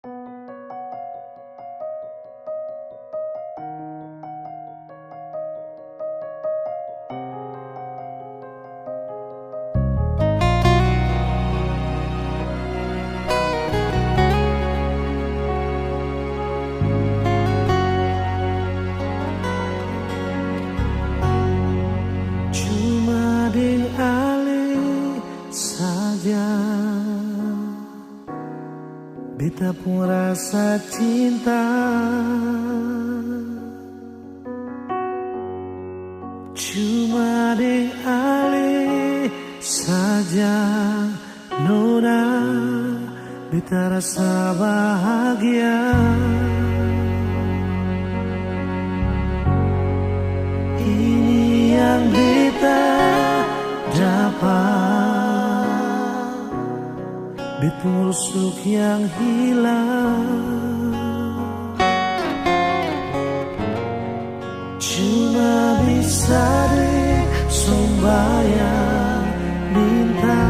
Cuma dialih saja beta pun rasa cinta. Cuma dialih saja nona beta rasa bahagia. Ini yang beta dapat, beta rusuk yang hilang. Cuma bisa disombayang minta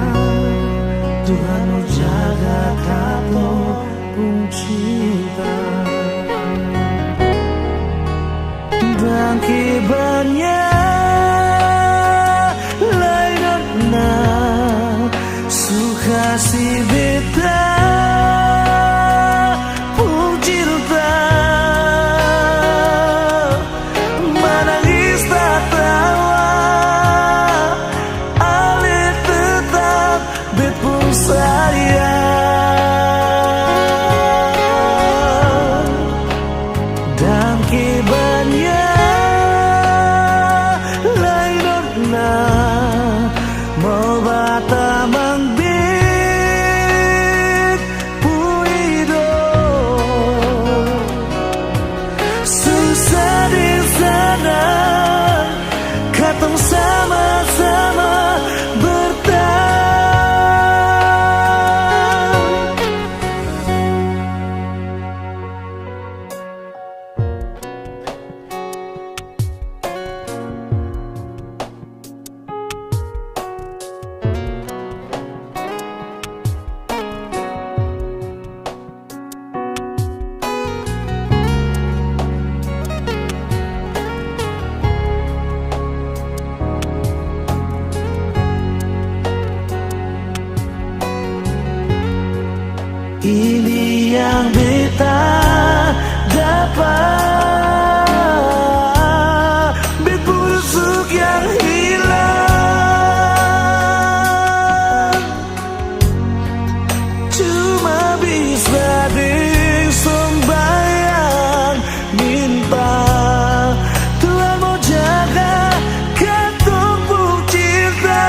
Tuhan jaga kamu pun cinta. Dan kibarnya lain suka si beta pun cinta. Menangis tak tawa ale tetap bet pun sayang. Dan kibarnya mau bata mangbit puido susah di sana katong sama-sama ini yang beta dapat, bet busuk yang hilang. Cuma bisa disombayang minta Tuhan mau jaga katong pun cinta.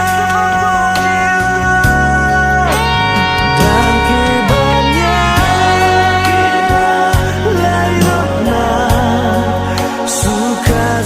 Suka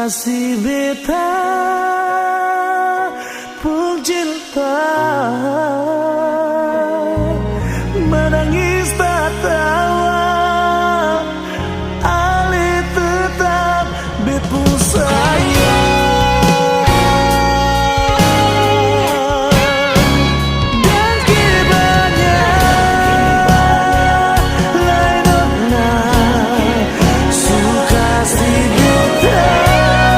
si beta pun cinta. Menangis tak tawa ale tetap bet pun sayang. Dan kibarnya lain suka si beta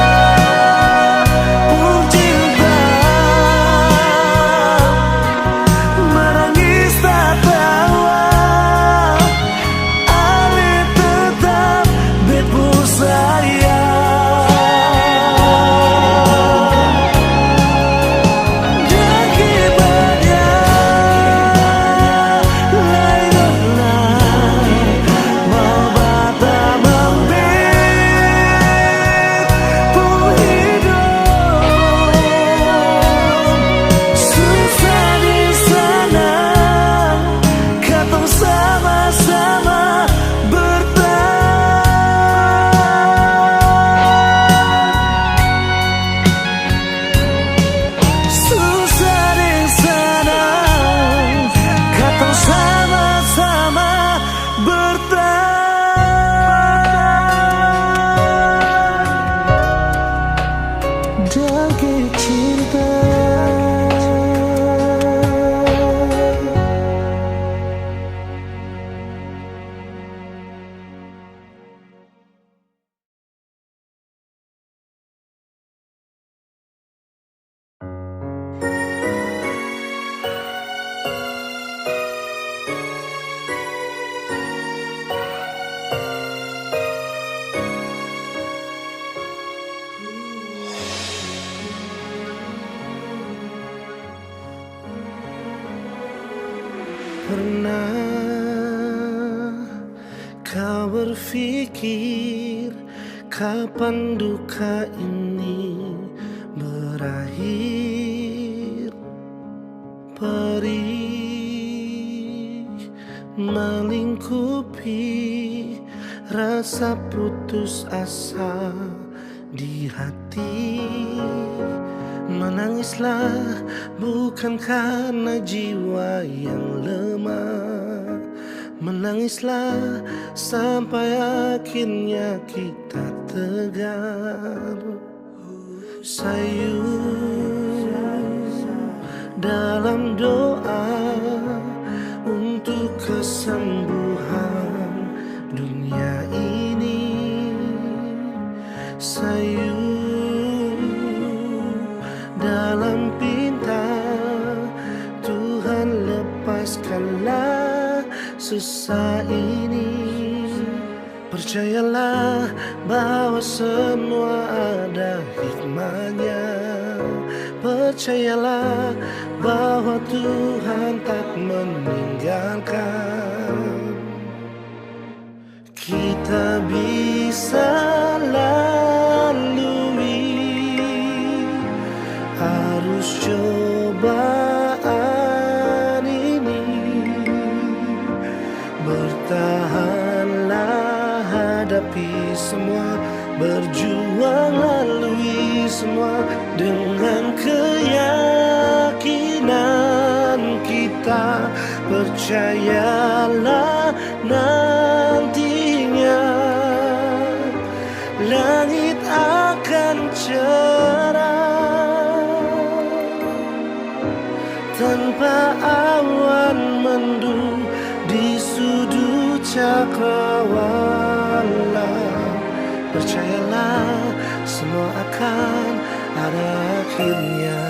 berpikir kapan duka ini berakhir. Perih melingkupi rasa putus asa di hati. Menangislah bukan karena jiwa yang lemah. Menangislah sampai akhirnya kita tegar. Sayu dalam doa untuk kesembuhan dunia ini. Sayu dalam pinta Tuhan, lepaskanlah susah ini. Percayalah bahwa semua ada hikmahnya. Percayalah bahwa Tuhan tak meninggalkan. Kita bisa lalui arus cobaan ini. Bertahanlah, hadapi semua, berjuang lalui semua dengan keyakinan kita. Percayalah nantinya langit akan cerah tanpa awan mendung di sudut cakrawala. Percayalah semua akan ada akhirnya.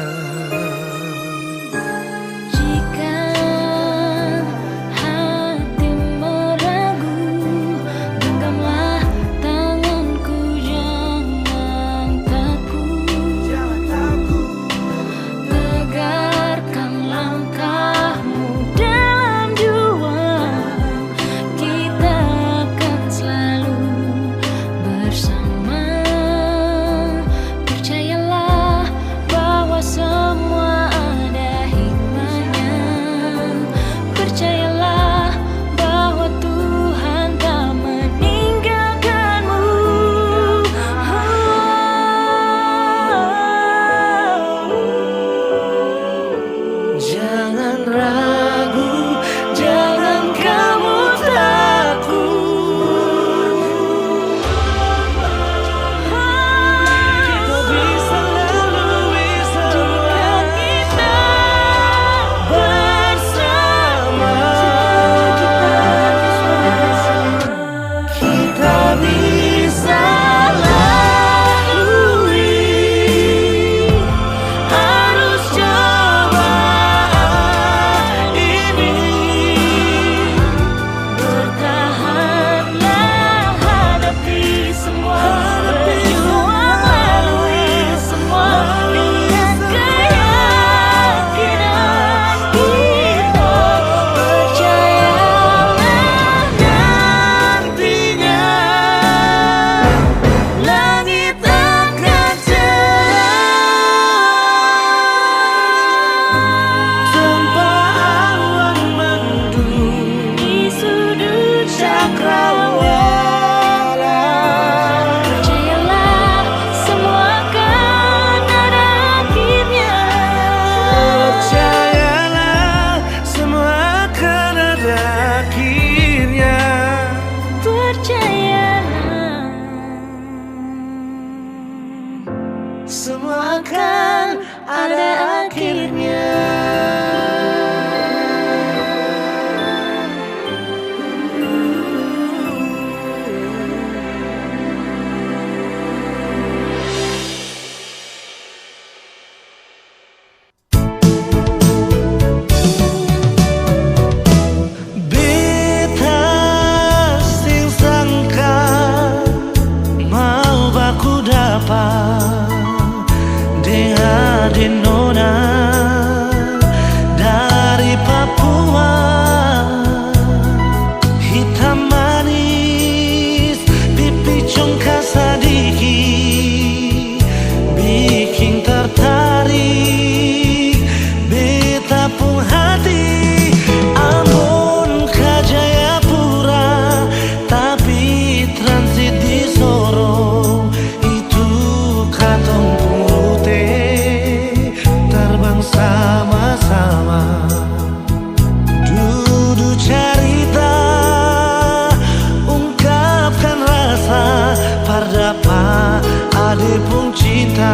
Pardapa ade pun cinta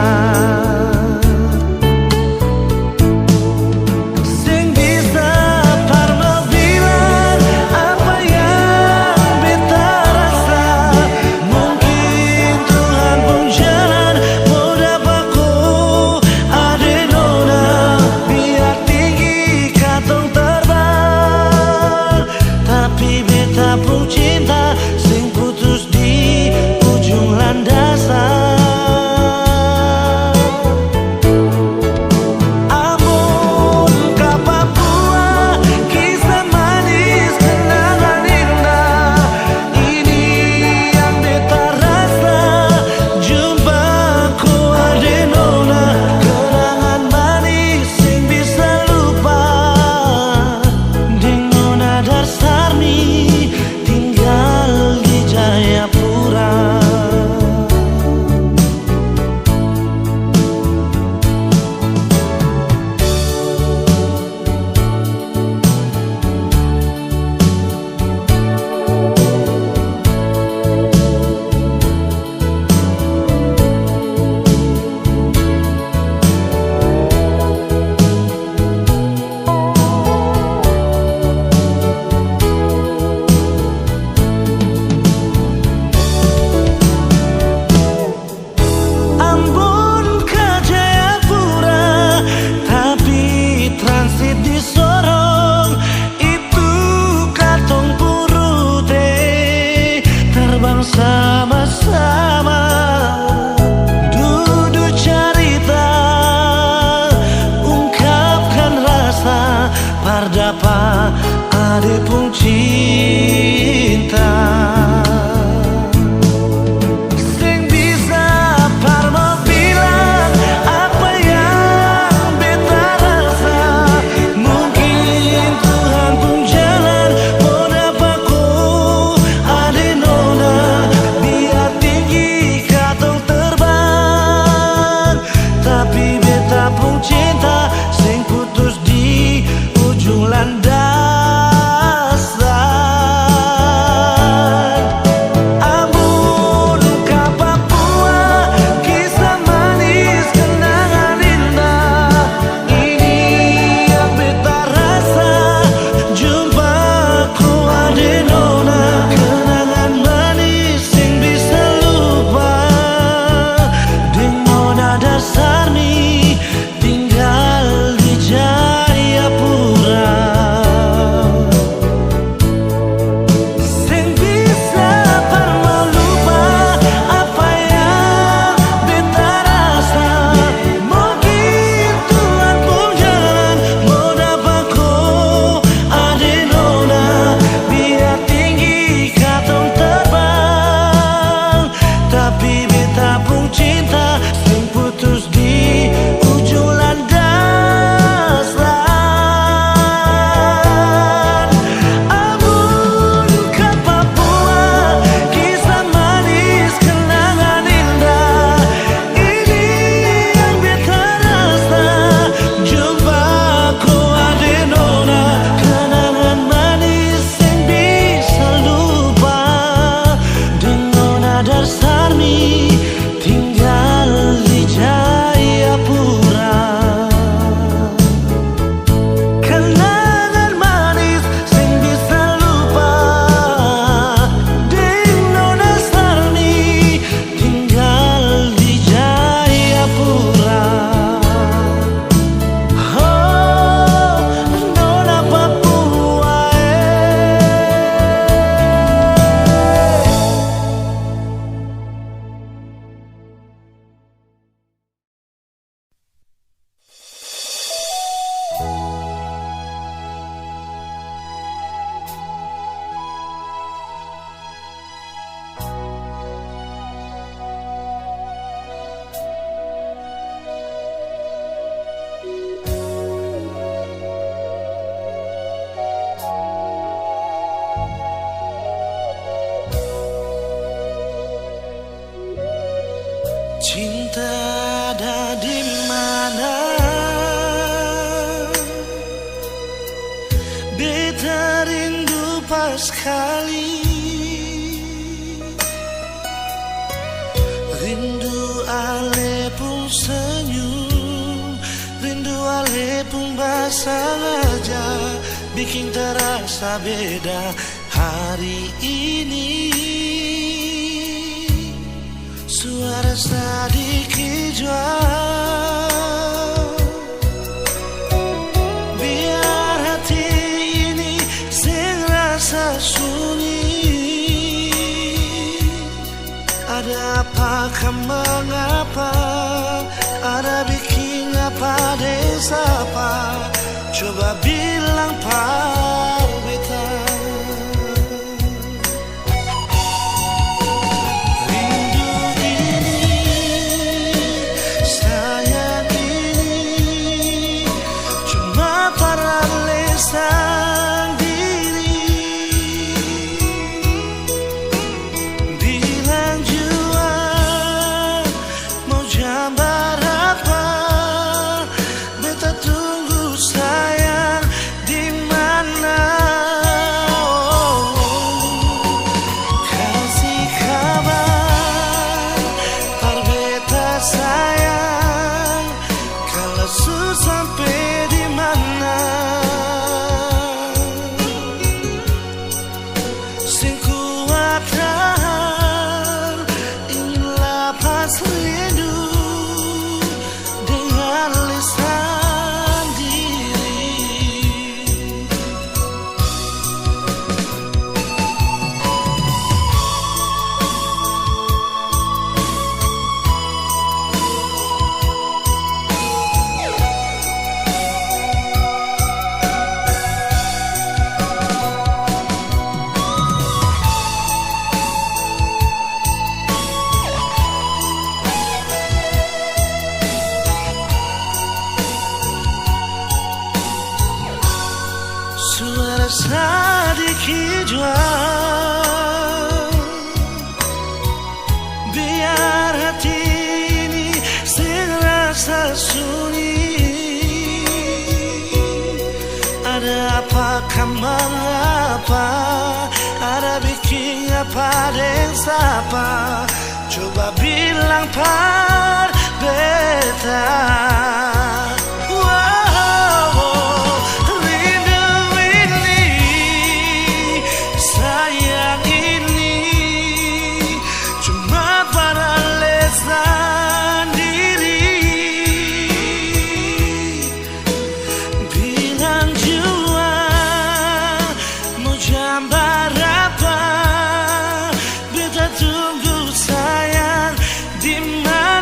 sing bisa parno bilang apa yang beta rasa. Mungkin Tuhan pun jalan mau dapaku ade nona biar tinggi katong terbang. Tapi beta pun cinta sing putus di ujung landasan. Amun ka Papua, kisah manis kenangan indah. Ini yang beta rasa, jumpaku ade nona. Kenangan manis sing bisa lupa. Ding nona Darsarni tinggal di Jayapura. Ambon ke Jayapura, tapi transit di Sorong. Itu katong purute terbang sama-sama. Duduk cerita, ungkapkan rasa. Pardapa ade pun cinta sing bisa parno bilang apa yang beta rasa. Mungkin Tuhan pun jalan mau dapaku ade nona biar tinggi katong terbang. Tapi beta pun cinta sing putus di ujung landasan. Amun ka Papua, kisah manis kenangan indah. Ini yang beta rasa, jumpaku ade nona. Kenangan manis sing bisa lupa. Ding nona Darsarni tinggal di Jayapura. Sing bisa parno lupa apa yang beta rasa. Mungkin Tuhan pun jalan mau dapaku ade nona biar tinggi katong terbang. Tapi beta pun cinta sing putus di ujung landasan. Amun ka Papua, kisah manis kenangan indah. Ini yang beta rasa, jumpaku ade nona. Kenangan manis sing bisa lupa. Ding nona Darsarni tinggal di Jayapura. Kenangan manis sing bisa lupa. Ding nona Darsarni tinggal di Jayapura. Oh, nona Papua, cinta ada di mana? Beta rindu pas kali senyum, rindu walaupun basah aja, bikin terasa beda hari ini. Suara sedikit jual, biar hati ini sing rasa sunyi. Ada apa, mengapa, ada bikin apa desa apa, coba bilang par beta. Rindu ini, sayang ini, cuma para lesan diri. Bilang jua mau jambar apa, beta tunggu sayang di mana. Kasih kabar par beta sayang, kalau su sampai di mana. Sing kuat tahan, ingin lepas rindu dengan lisan diri. Suara sedikit jual, biar hati ini sing rasa sunyi. Ada apa, mengapa, ada bikin apa desa apa, coba bilang par beta. Gambar apa, beta tunggu sayang di mana.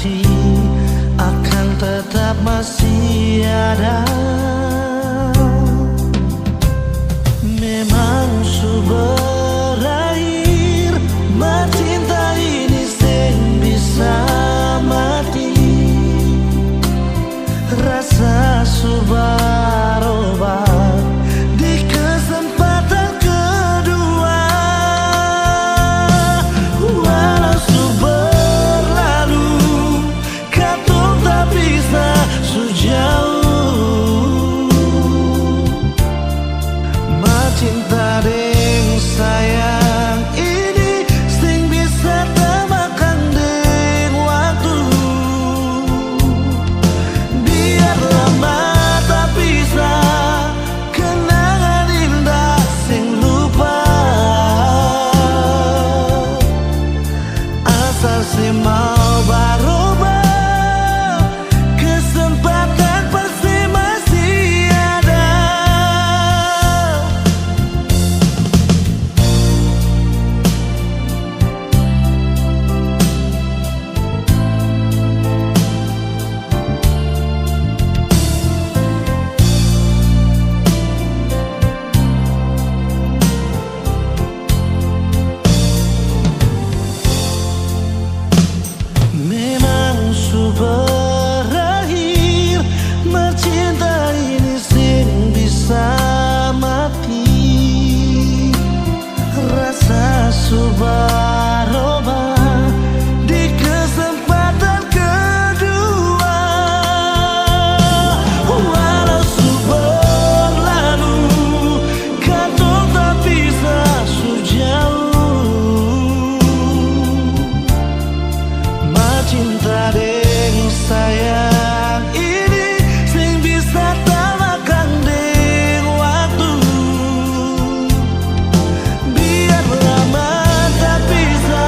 hati akan tetap masih ada. Memang berakhir, cinta ini sing bisa mati. Rasa subarobat di kesempatan kedua. Walau berlalu, katong tak bisa sejauh. Cinta deng sayang ini sing bisa temakan deng waktu. Biar lama tak bisa kenangan indah sing lupa. Asal si mau barubah, kesempatan pasti masih ada. Berakhir, cinta ini sing bisa mati. Rasa subaroba di kesempatan kedua. Walau berlalu, katong tak bisa sejauh. Cinta deng sayang ini sing bisa tamakan deng waktu. Biar lama tak bisa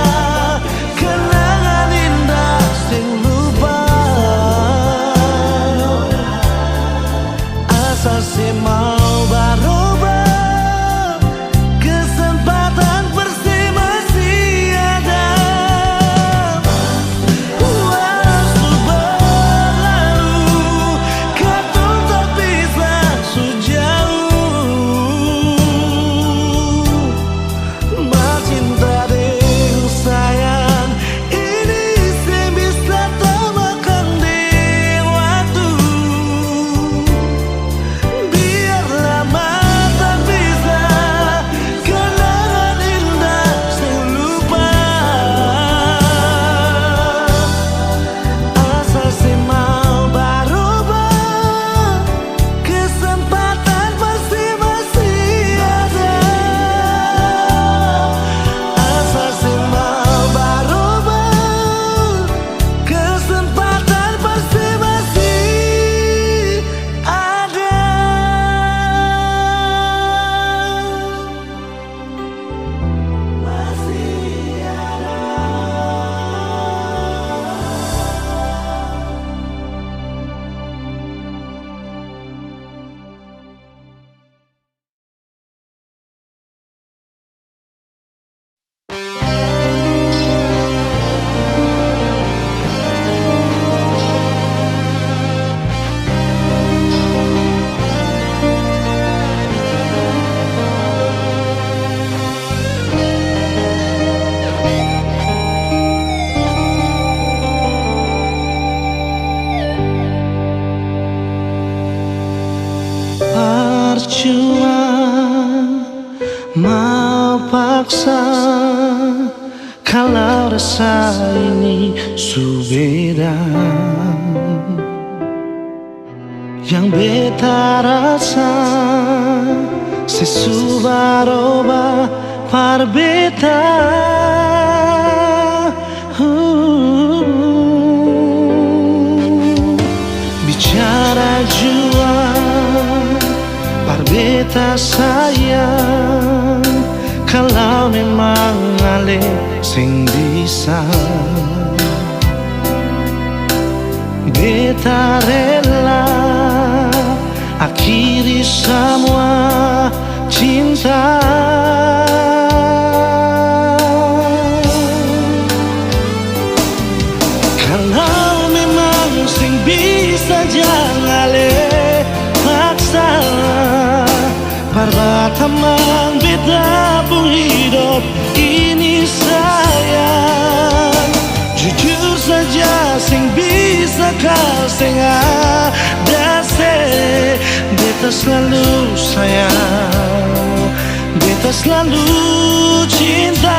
kenangan indah sing lupa. Asal si mau barubah, kesempatan pasti masih ada. Percuma mau paksa kalau rasa ini subeda. Yang beta rasa sesubaroba par beta. Bicara jua par beta sayang, kalau memang ale sing bisa. Beta rela akhiri semua cinta. Kalau bisa jangale paksa Parbatamang beta pun hidup ini sayang. Jujur saja sing bisa kau sing ada se beta selalu sayang, beta selalu cinta.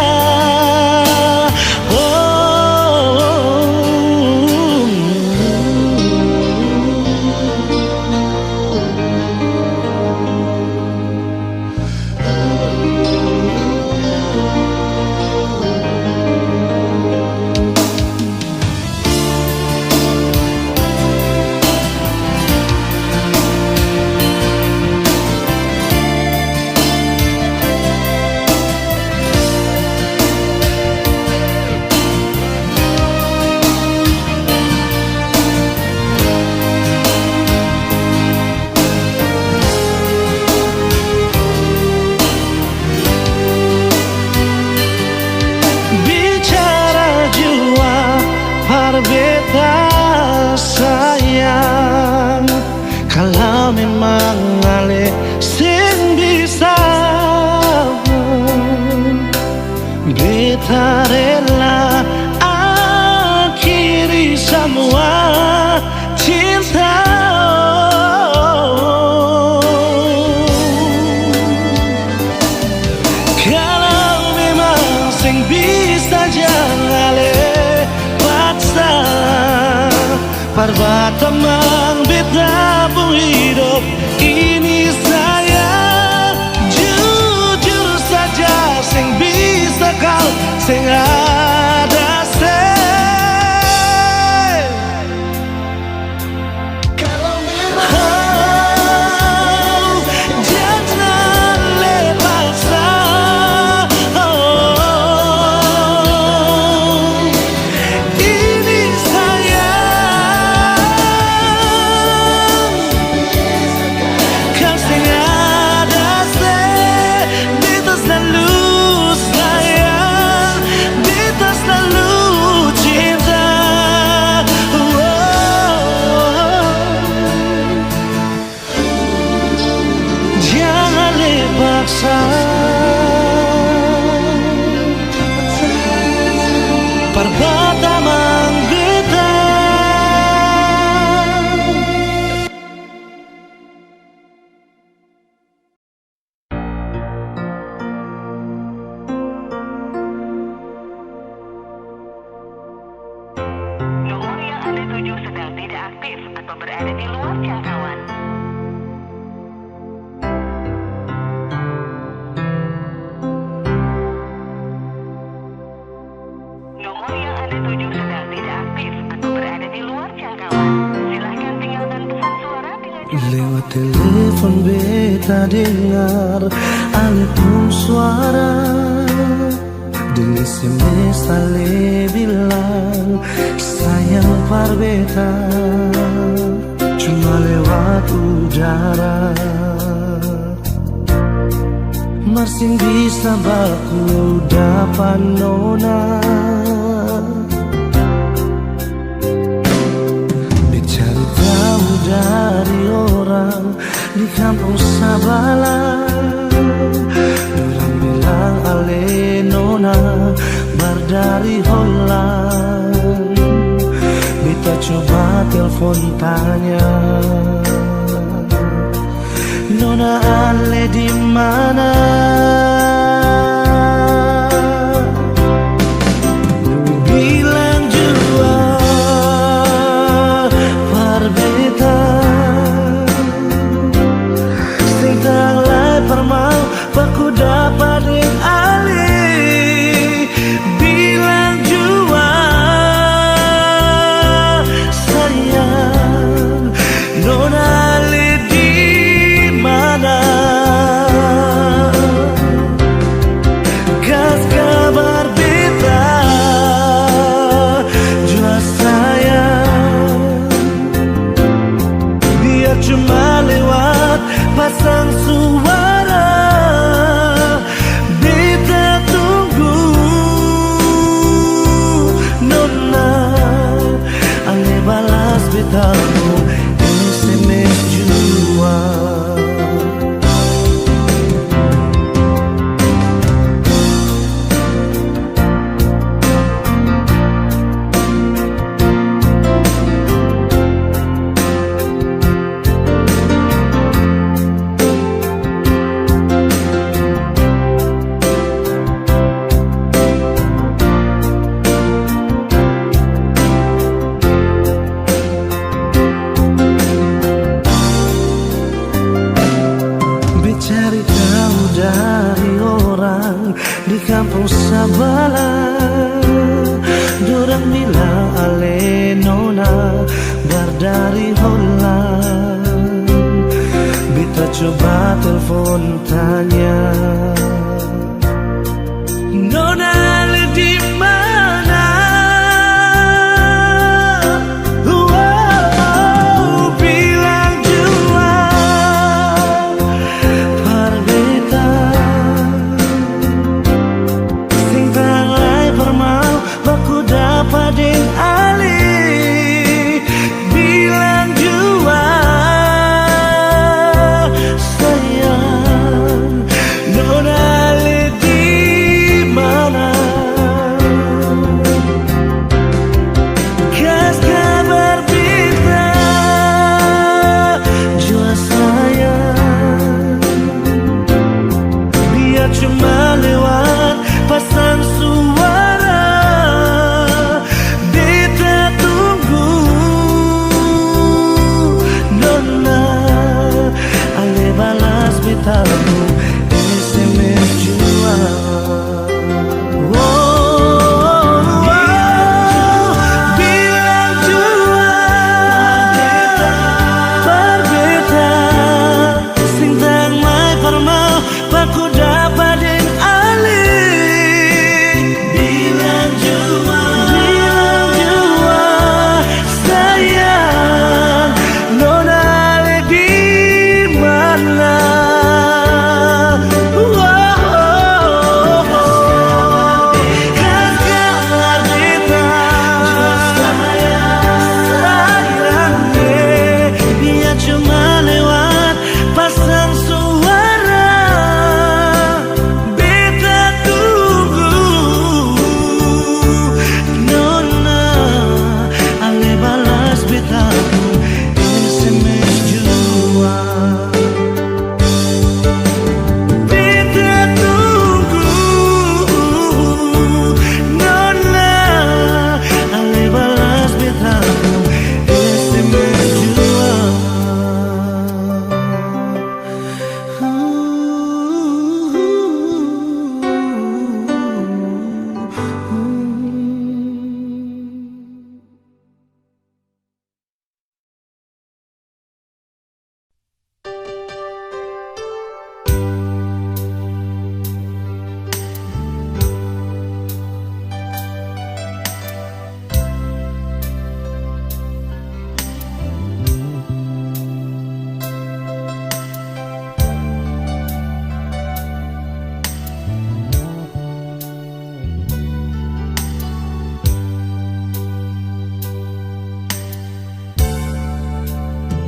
Beta sayang, kalau memang ale sing bisa, beta rela akhiri semua cinta. Kalau memang sing bisa jangan ale Parbatamang beta pun hidup ini sayang. Jujur saja sing bisa kau sing ada se. Kalau memang jangan lepaslah ini Parbatamang beta. Nomor yang Anda tuju sedang tidak aktif atau berada di luar jangkauan. Nomor yang Anda tuju sedang tidak aktif atau berada di luar jangkauan. Silahkan tinggalkan pesan suara dengan Lewat telepon beta dengar ale pun suara, di SMS ale bilang sayang parbeta, cuma lewat udara. Masih bisa baku dapat nona, cari tahu dari orang di kampung Sabala. Orang bilang ale nona bar dari Holland. Beta coba telepon tanya, nona ale di mana? Bilang jua parbeta, sing tanglai permau baku dapat ding ali. Bilang jua sayang, nona ali di mana? pun tanya, Nona Ale di mana? Wow, bilang jua parbeta sing tanglai permau baku dapat ding ali. Bilang jua sayang, Nona Ale di mana? Kas kabar beta jua sayang, biar cuma lewat pesan suara. Beta tunggu Nona Ale balas betamu SMS jua. Bilang jua parbeta sing tang mai permau baku dapat ding ali. Bilang jua sayang, Nona Ale di mana? Kas kabar beta sayang, biar cuma lewat pesan suara. Beta tunggu Nona Ale balas betamu SMS jua. Beta tunggu Nona Ale balas betamu SMS jua.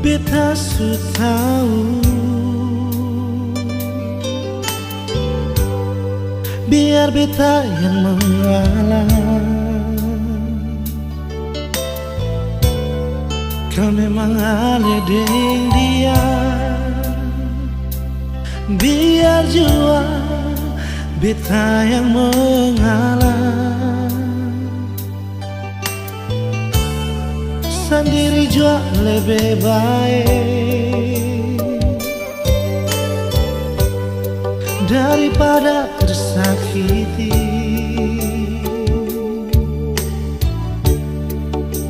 Beta su tahu, biar beta yang mengalah. Kau memang ale deng dia, biar jua beta yang mengalah. Sendiri jua lebih baik daripada tersakiti.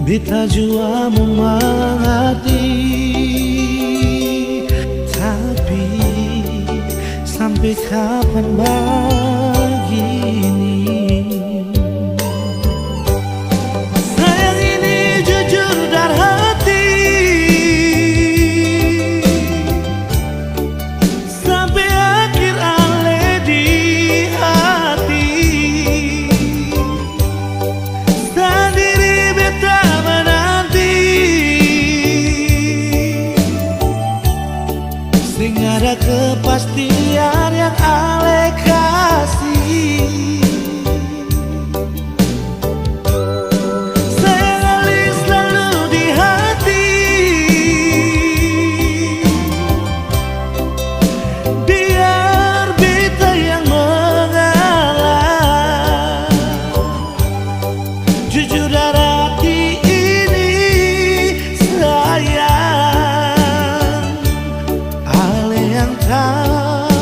Beta jua mengerti, tapi sampai kapan begini? Sayang ini jujur dari hati, sampai akhir ale di hati. Sendiri beta menanti, sing ada kepastian yang ale kasih. Sayang ale selalu di hati, biar beta yang mengalah. Jujur dari hati ini sayang, ale yang tahu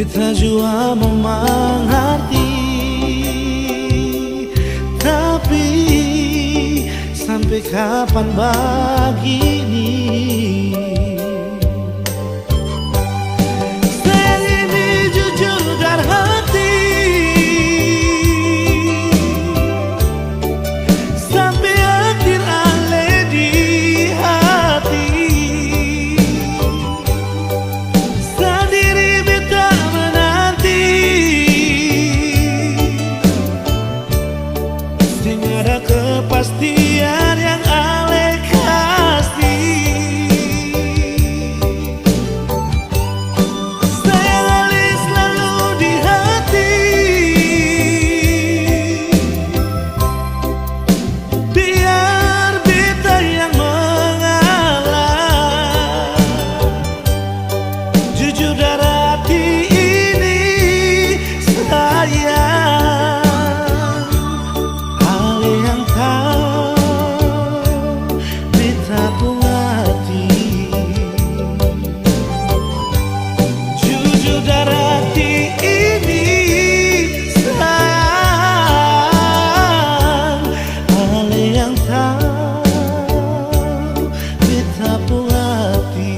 Beta jua memang hati, tapi sampai kapan begini? Sayang ini jujur dari hati, sampai akhir ale di hati. Sendiri beta menanti, sing ada kepastian yang ale kasih. Sayang ale selalu di hati, biar beta yang mengalah. Jujur dari hati ini sayang, ale yang tahu beta pun hati. Jujur dari hati ini sayang, ale yang tahu beta pun hati.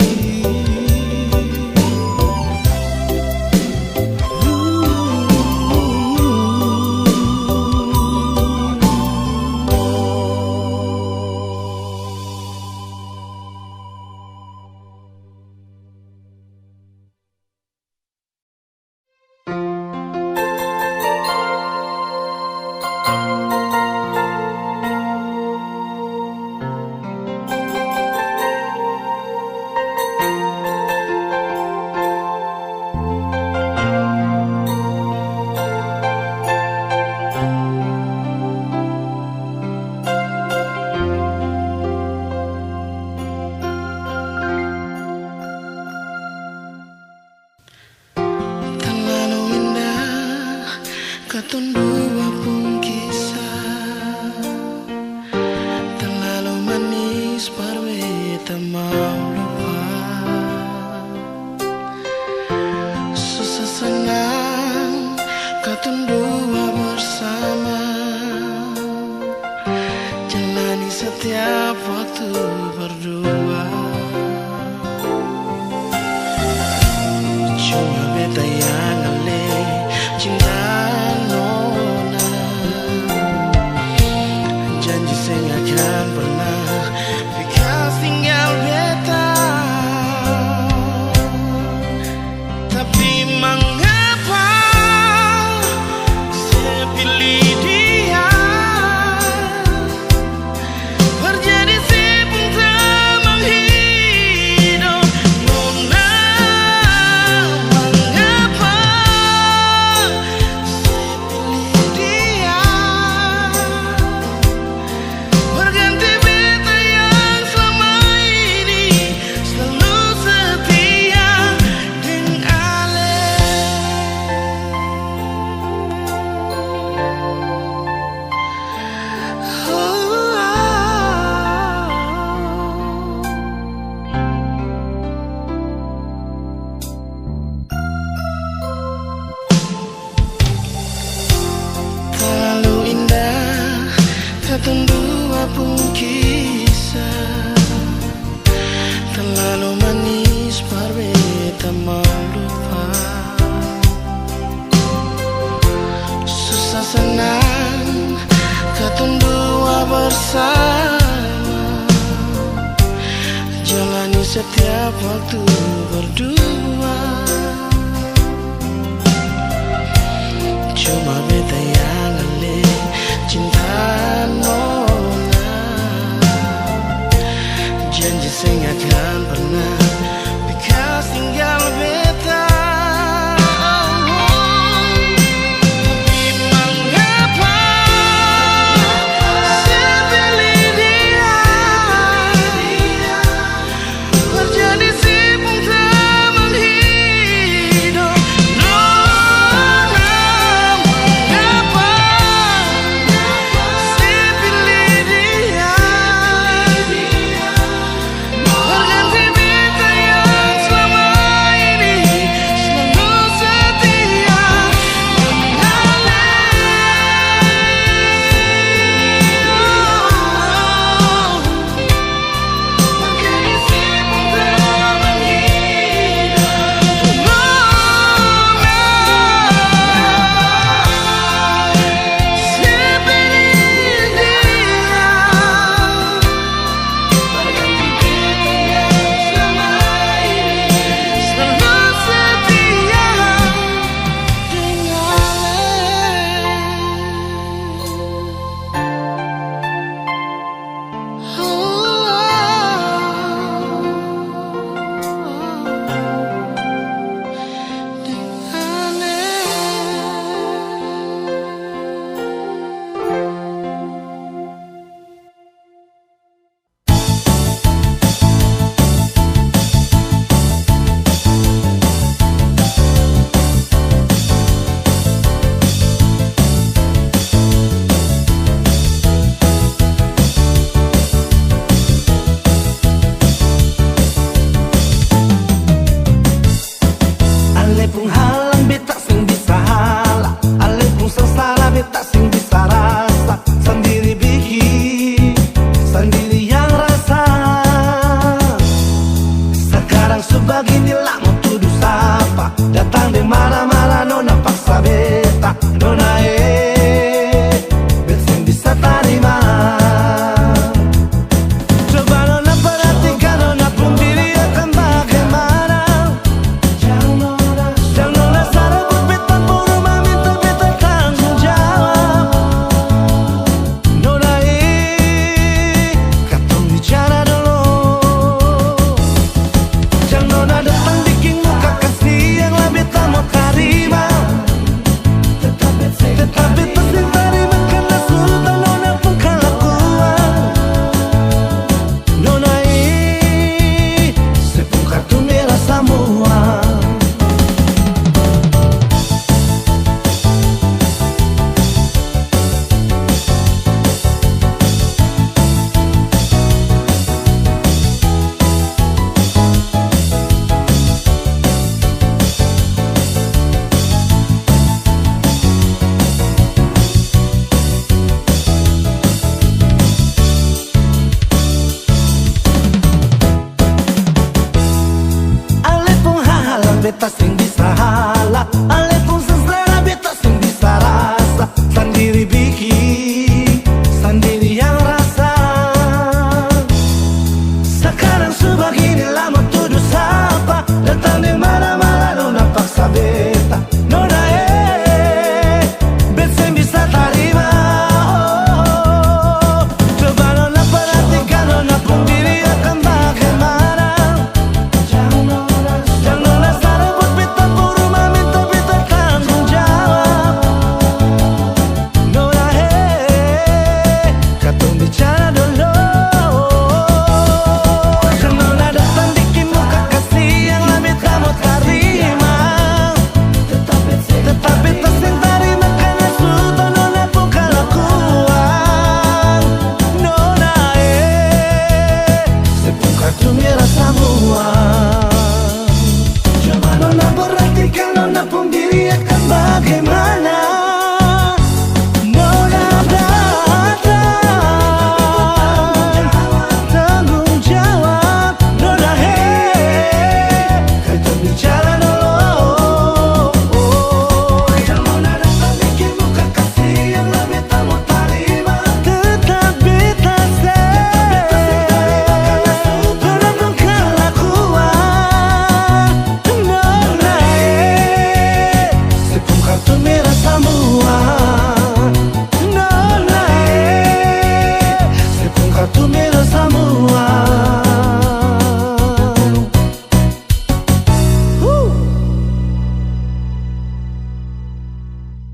Terlalu indah katun dua pun kisah, terlalu manis parwe tak mau lupa. Susah senang katun dua bersama, jalani setiap waktu berdua. Cuma beta yang ale cinta nona, janji saya akan pernah bekas tinggal beta. Tapi mengapa saya pilih dia, terjadi si pun tak menghidup nona. Mengapa saya pilih dia, berganti beta yang selama ini selalu setia dengan ale. Terlalu indah katun dua pun kisah, terlalu manis parwe tak mau lupa. Susah senang katun dua bersama, jalani setiap waktu berdua.